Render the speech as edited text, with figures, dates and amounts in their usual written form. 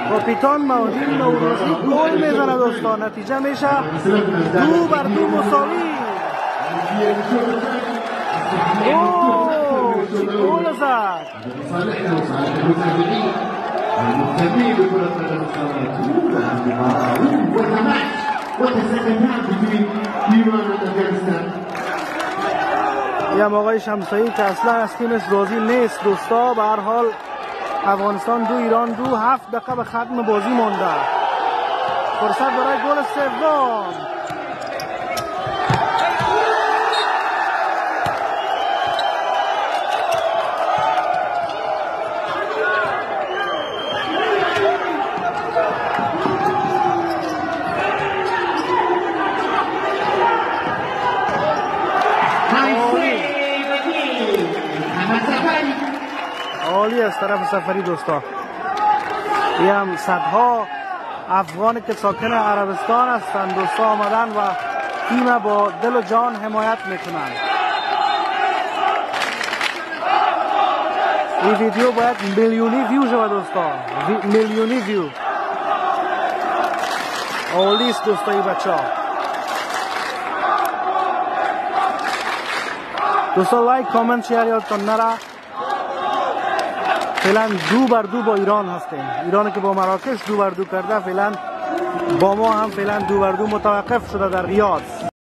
کاپیتان مهدی نوروزی گل میزنه دوستان. نتیجه میشه 2-2 مساوی. چه گل زد. المهتمين بكرة القدم السعودية یا آقای شمسایی که اصلا از تیمش راضی نیست دوستا. به هر حال افغانستان 2 ایران 2 7 دقیقه به ختم بازی مونده. فرصت برای گل سوم. عالی از طرف سفری دوستا. این هم صدها افغانی که ساکن عربستان هستند دوستا آمدن و تیم با دل و جان حمایت میکنن. این ویدیو باید میلیونی ویو شود دوستا. میلیونی ویو. عالی است دوستا این بچه ها. دوستا لایک کامنت شیر یادتان نره. فعلا 2-2 با ایران هستیم. ایرانی که با مراکش 2-2 کرده فعلا با ما هم فعلا 2-2 متوقف شده در ریاض.